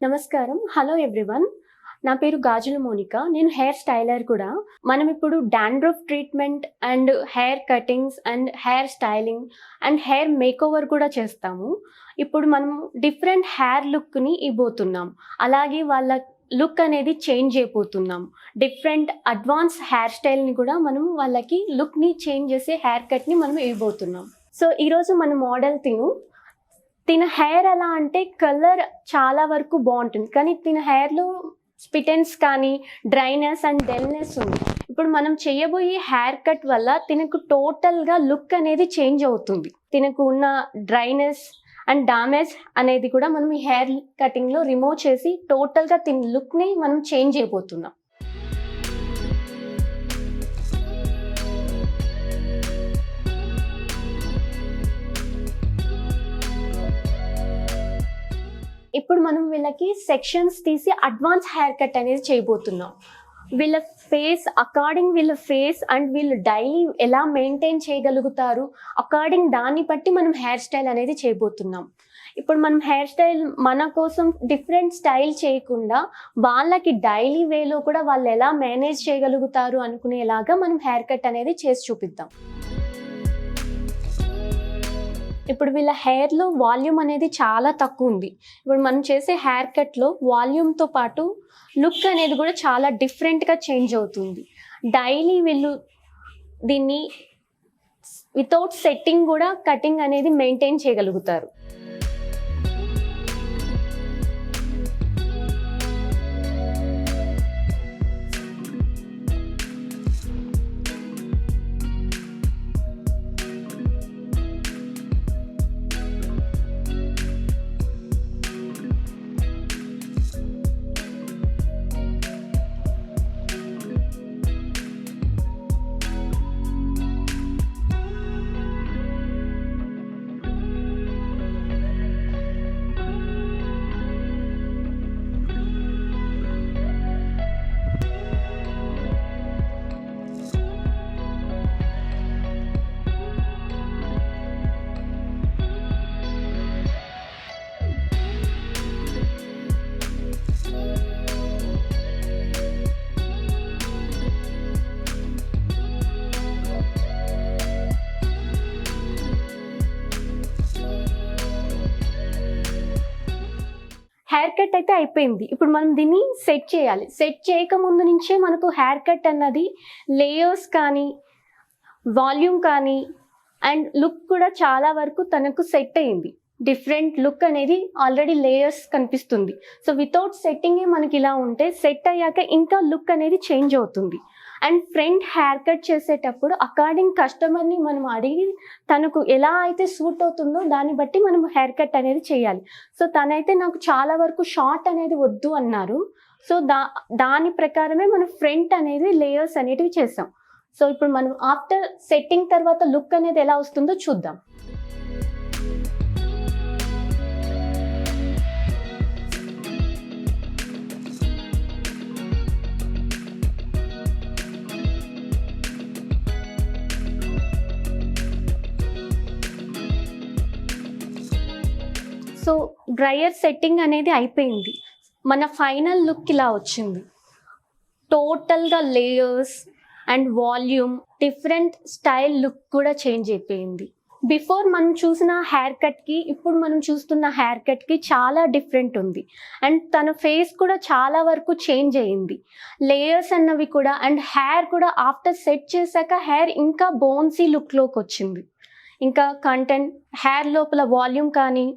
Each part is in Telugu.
నమస్కారం. Hello everyone. నా పేరు గాజుల మోనిక. నేను హెయిర్ స్టైలర్ కూడా. మనం ఇప్పుడు dandruff treatment and hair cuttings and hair styling and hair makeover కూడా చేస్తాము. ఇప్పుడు మనం డిఫరెంట్ హెయిర్ లుక్ని ఇవ్వబోతున్నాం. అలాగే వాళ్ళ లుక్ అనేది చేంజ్ అయిపోతున్నాం. డిఫరెంట్ అడ్వాన్స్ హెయిర్ స్టైల్ని కూడా మనం వాళ్ళకి లుక్ని చేంజ్ చేసే హెయిర్ కట్ని మనం ఇవ్వబోతున్నాం. సో ఈరోజు మన మోడల్ తిన హెయిర్ ఎలా అంటే కలర్ చాలా వరకు బాగుంటుంది, కానీ తిన హెయిర్లో స్పిటెన్స్ కానీ డ్రైనెస్ అండ్ డల్నెస్ ఉంది. ఇప్పుడు మనం చేయబోయే హెయిర్ కట్ వల్ల తినకు టోటల్గా లుక్ అనేది చేంజ్ అవుతుంది. తినకు ఉన్న డ్రైనెస్ అండ్ డామేజ్ అనేది కూడా మనం ఈ హెయిర్ కటింగ్లో రిమూవ్ చేసి టోటల్గా తిన లుక్ని మనం చేంజ్ అయిపోతున్నాం. ఇప్పుడు మనం వీళ్ళకి సెక్షన్స్ తీసి అడ్వాన్స్ హెయిర్ కట్ అనేది చేయబోతున్నాం. వీళ్ళ ఫేస్ అకార్డింగ్ వీళ్ళ ఫేస్ అండ్ వీళ్ళు డైలీ ఎలా మెయింటైన్ చేయగలుగుతారు అకార్డింగ్ దాన్ని బట్టి మనం హెయిర్ స్టైల్ అనేది చేయబోతున్నాం. ఇప్పుడు మనం హెయిర్ స్టైల్ మన కోసం డిఫరెంట్ స్టైల్ చేయకుండా వాళ్ళకి డైలీ వేలో కూడా వాళ్ళు ఎలా మేనేజ్ చేయగలుగుతారు అనుకునేలాగా మనం హెయిర్ కట్ అనేది చేసి చూపిద్దాం. ఇప్పుడు వీళ్ళ హెయిర్లో వాల్యూమ్ అనేది చాలా తక్కువ ఉంది. ఇప్పుడు మనం చేసే హెయిర్ కట్లో వాల్యూమ్తో పాటు లుక్ అనేది కూడా చాలా డిఫరెంట్గా చేంజ్ అవుతుంది. డైలీ వీళ్ళు దీన్ని వితౌట్ సెట్టింగ్ కూడా కటింగ్ అనేది మెయింటైన్ చేయగలుగుతారు. హెయిర్ కట్ అయితే అయిపోయింది. ఇప్పుడు మనం దీన్ని సెట్ చేయాలి. సెట్ చేయక ముందు నుంచే మనకు హెయిర్ కట్ అన్నది లేయర్స్ కానీ వాల్యూమ్ కానీ అండ్ లుక్ కూడా చాలా వరకు తనకు సెట్ అయింది. డిఫరెంట్ లుక్ అనేది ఆల్రెడీ లేయర్స్ కనిపిస్తుంది. సో వితౌట్ సెట్టింగే మనకి ఇలా ఉంటే సెట్ అయ్యాక ఇంకా లుక్ అనేది చేంజ్ అవుతుంది. అండ్ ఫ్రంట్ హెయిర్ కట్ చేసేటప్పుడు అకార్డింగ్ కస్టమర్ని మనం అడిగి తనకు ఎలా అయితే సూట్ అవుతుందో దాన్ని బట్టి మనం హెయిర్ కట్ అనేది చేయాలి. సో తనైతే నాకు చాలా వరకు షార్ట్ అనేది వద్దు అన్నారు. సో దాని ప్రకారమే మనం ఫ్రంట్ అనేది లేయర్స్ అనేటివి చేసాం. సో ఇప్పుడు మనం ఆఫ్టర్ సెట్టింగ్ తర్వాత లుక్ అనేది ఎలా వస్తుందో చూద్దాం. సో డ్రైయర్ సెట్టింగ్ అనేది అయిపోయింది. మన ఫైనల్ లుక్ ఇలా వచ్చింది. టోటల్గా layers and volume different style look కూడా చేంజ్ అయిపోయింది. బిఫోర్ మనం చూసిన హెయిర్ కట్కి ఇప్పుడు మనం చూస్తున్న హెయిర్ కట్కి చాలా డిఫరెంట్ ఉంది. అండ్ తన ఫేస్ కూడా చాలా వరకు చేంజ్ అయ్యింది. లేయర్స్ అన్నవి కూడా అండ్ హెయిర్ కూడా ఆఫ్టర్ సెట్ చేశాక హెయిర్ ఇంకా బోన్సీ లుక్లోకి వచ్చింది. ఇంకా కంటెంట్ హెయిర్ లోపల వాల్యూమ్ కానీ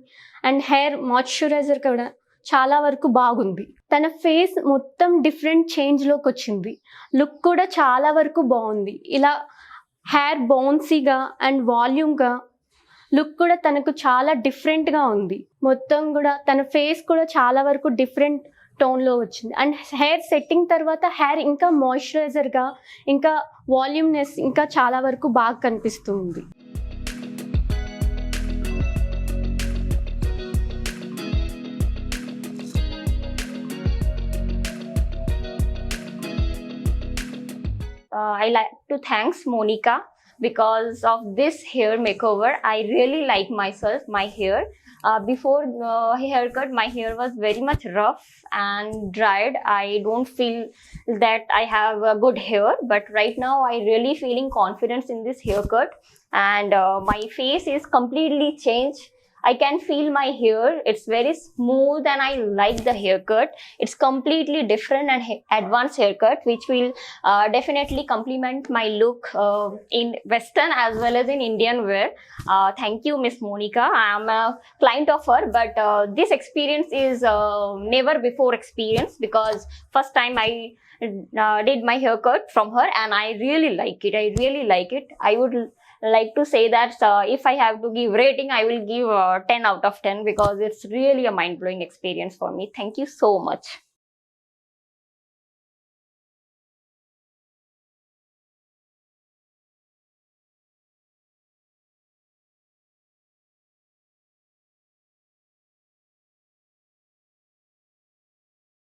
అండ్ హెయిర్ మాయిశ్చరైజర్ కూడా చాలా వరకు బాగుంది. తన ఫేస్ మొత్తం డిఫరెంట్ చేంజ్లోకి వచ్చింది. లుక్ కూడా చాలా వరకు బాగుంది. ఇలా హెయిర్ బౌన్సీగా అండ్ వాల్యూమ్గా లుక్ కూడా తనకు చాలా డిఫరెంట్గా ఉంది. మొత్తం కూడా తన ఫేస్ కూడా చాలా వరకు డిఫరెంట్ టోన్లో వచ్చింది. అండ్ హెయిర్ సెట్టింగ్ తర్వాత హెయిర్ ఇంకా మాయిశ్చరైజర్గా ఇంకా వాల్యూమ్నెస్ ఇంకా చాలా వరకు బాగా కనిపిస్తుంది. I like to thanks Monica because of this hair makeover. I really like myself, my hair. Before haircut, my hair was very much rough and dried. I don't feel that I have a good hair, but right now I really feeling confidence in this haircut, and my face is completely changed. I can feel my hair. It's very smooth and I like the haircut. It's completely different and advanced haircut, which will definitely complement my look in Western as well as in Indian wear. Thank you, Miss Monica. I am a client of her, but this experience is never before experience, because first time I did my haircut from her and I really like it. I really like it. I would like to say that if I have to give rating, I will give 10 out of 10, because it's really a mind-blowing experience for me. Thank you so much.